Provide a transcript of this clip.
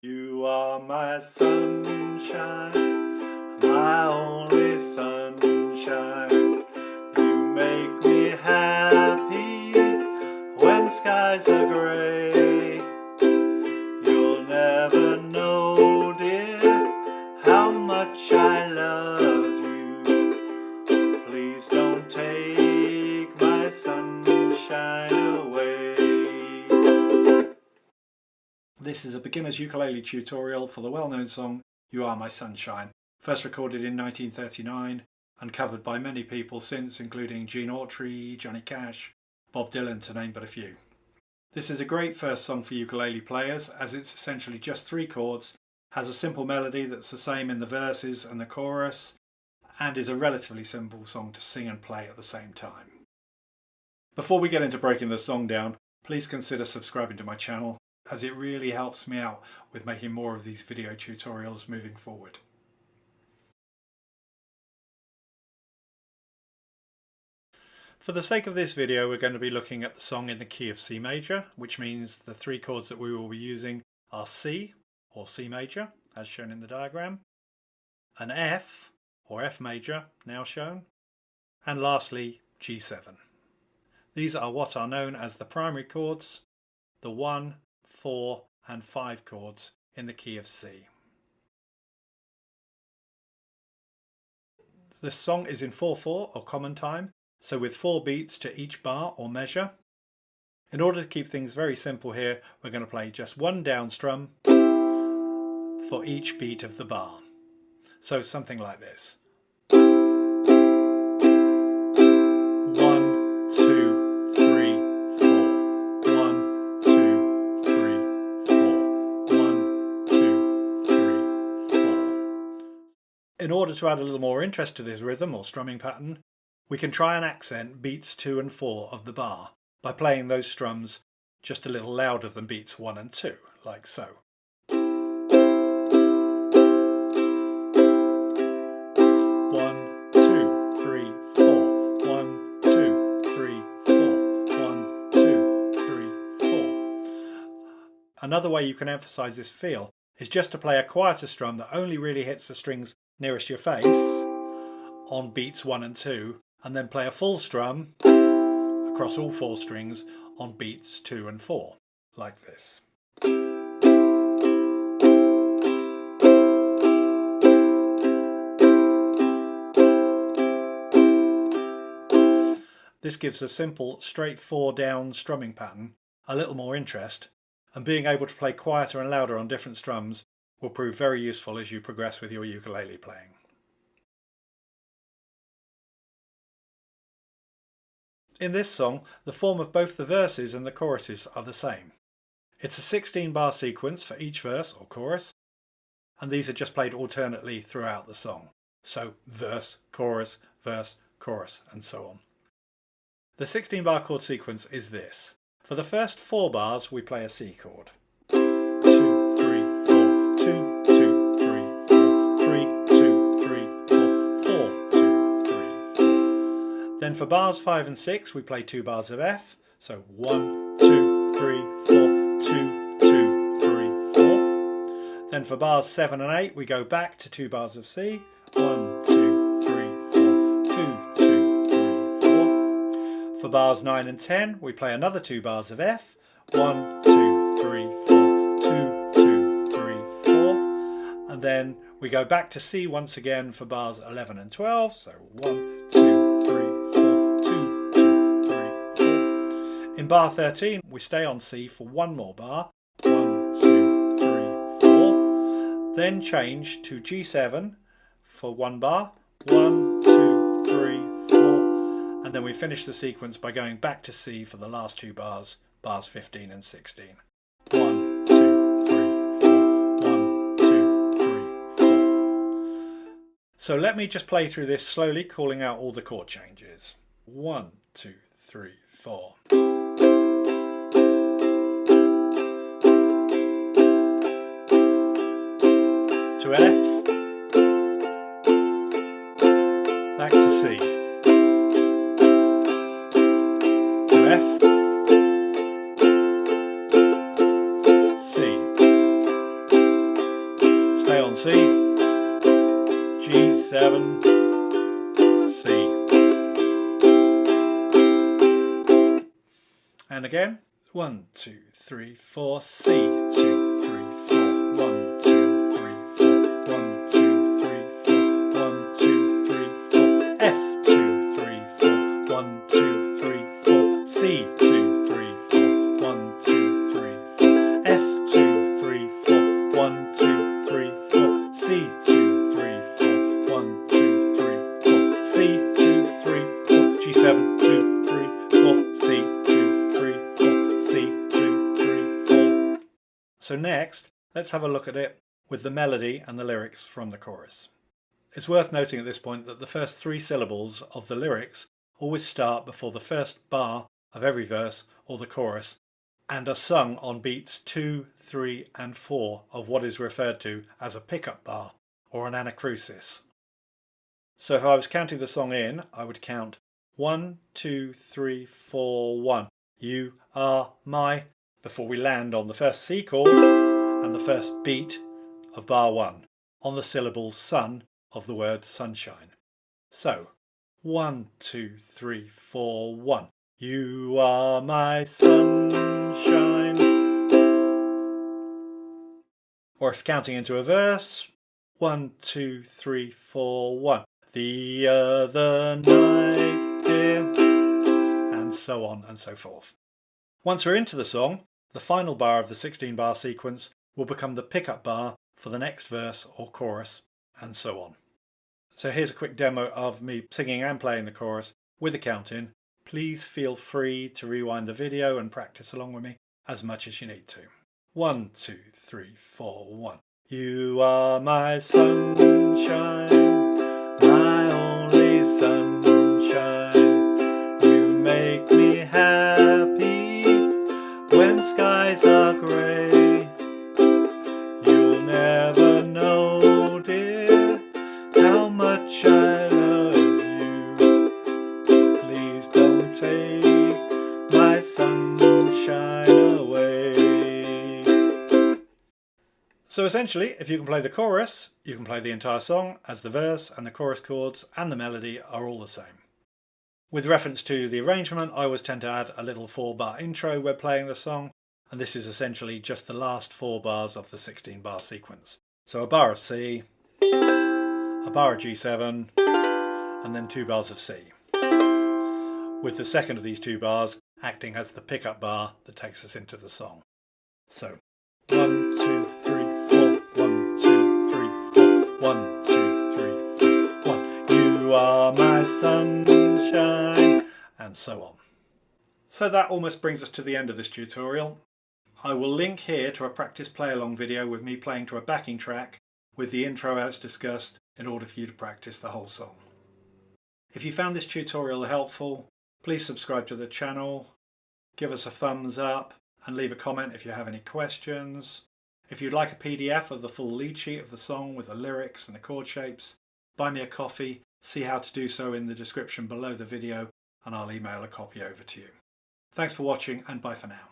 You are my sunshine, my only sunshine. You make me happy when skies are grey. You'll never know, dear, how much I love you. Please don't take my sunshine away. This is a beginner's ukulele tutorial for the well-known song You Are My Sunshine, first recorded in 1939 and covered by many people since, including Gene Autry, Johnny Cash, Bob Dylan, to name but a few. This is a great first song for ukulele players as it's essentially just 3 chords, has a simple melody that's the same in the verses and the chorus, and is a relatively simple song to sing and play at the same time. Before we get into breaking the song down, please consider subscribing to my channel, as it really helps me out with making more of these video tutorials moving forward. For the sake of this video, we're going to be looking at the song in the key of C major, which means the 3 chords that we will be using are C, or C major, as shown in the diagram, an F, or F major, now shown, and lastly G7. These are what are known as the primary chords, the 1, 4 and 5 chords in the key of C. This song is in 4/4 or common time, so with 4 beats to each bar or measure. In order to keep things very simple here, we're going to play just 1 down strum for each beat of the bar. So something like this. 1, 2, 3, 4. 1, 2, 3, 4. 1, 2, 3, 4. In order to add a little more interest to this rhythm or strumming pattern, we can try and accent beats 2 and 4 of the bar by playing those strums just a little louder than beats 1 and 2, like so. 1, 2, 3, 4. 1, 2, 3, 4. 1, 2, 3, 4. Another way you can emphasize this feel is just to play a quieter strum that only really hits the strings nearest your face on beats 1 and 2, and then play a full strum across all 4 strings on beats 2 and 4, like this. This gives a simple straight 4 down strumming pattern a little more interest, and being able to play quieter and louder on different strums will prove very useful as you progress with your ukulele playing. In this song, the form of both the verses and the choruses are the same. It's a 16-bar sequence for each verse or chorus, and these are just played alternately throughout the song. So verse, chorus, and so on. The 16-bar chord sequence is this. For the first 4 bars, we play a C chord. 2, 3, 4, 2, 2, 3, 4, 3, 2, 3, 4, 4, 2, 3, 4. Then for bars 5 and 6, we play 2 bars of F. So 1, 2, 3, 4, 2, 2, 3, 4. Then for bars 7 and 8, we go back to 2 bars of C. 1, 2, 3, 4, 2, 2, 3, 4. For bars 9 and 10, we play another 2 bars of F. 1, 2, 3, 4, 2, 2, 3, 4. And then we go back to C once again for bars 11 and 12. So 1, 2, 3, 4, 2, 2, 3, 4. In bar 13, we stay on C for 1 more bar. 1, 2, 3, 4. Then change to G7 for 1 bar. 1, 2, 3, 4. And then we finish the sequence by going back to C for the last 2 bars, bars 15 and 16. 1, 2, 3, 4. 1, 2, 3, 4. So let me just play through this slowly, calling out all the chord changes. 1, 2, 3, 4. To F. Back to C. To F. C. C, G7, C. And again, 1, 2, 3, 4, C, 2, 3, 4, 1, 2, 3, 4, 1, 2, 3, 4, 1, 2, 3, 4, F, 2, 3, 4, 1, 2, 3, 4, C, 2, 3, 4, 1, 2, 3, 4, F, 2, 3, 4, 1, 2, 3, 4, C, 2, 3, 4, 1, 2, 3, 4, C, 2, 3, 4, G7, 2, 3, 4, C, 2, 3, 4, C, 2, 3, 4. So next, let's have a look at it with the melody and the lyrics from the chorus. It's worth noting at this point that the first 3 syllables of the lyrics always start before the first bar of every verse or the chorus and are sung on beats 2, 3 and 4 of what is referred to as a pickup bar or an anacrusis. So if I was counting the song in, I would count 1, 2, 3, 4, 1. You are my, before we land on the first C chord and the first beat of bar 1 on the syllable sun of the word sunshine. So 1, 2, 3, 4, 1. You are my sunshine. Or if counting into a verse, 1, 2, 3, 4, 1. The other night, dear, and so on and so forth. Once we're into the song, the final bar of the 16-bar sequence will become the pickup bar for the next verse or chorus, and so on. So here's a quick demo of me singing and playing the chorus with a count in. Please feel free to rewind the video and practice along with me as much as you need to. 1, 2, 3, 4, 1. You are my sunshine, my only sunshine. You make me happy when skies are grey. You'll never know, dear, how much I love you. Please don't take my sunshine away. So essentially, if you can play the chorus, you can play the entire song, as the verse and the chorus chords and the melody are all the same. With reference to the arrangement, I always tend to add a little 4-bar intro when playing the song, and this is essentially just the last 4 bars of the 16-bar sequence. So a bar of C, a bar of G7, and then 2 bars of C, with the second of these 2 bars acting as the pickup bar that takes us into the song. So 1, 2, 3, 4, 1, 2, 3, 4, 1, 2, 3, 4, 1. You are my sunshine, and so on. So that almost brings us to the end of this tutorial. I will link here to a practice play along video with me playing to a backing track with the intro as discussed in order for you to practice the whole song. If you found this tutorial helpful, please subscribe to the channel, give us a thumbs up, and leave a comment if you have any questions. If you'd like a PDF of the full lead sheet of the song with the lyrics and the chord shapes, buy me a coffee, see how to do so in the description below the video, and I'll email a copy over to you. Thanks for watching, and bye for now.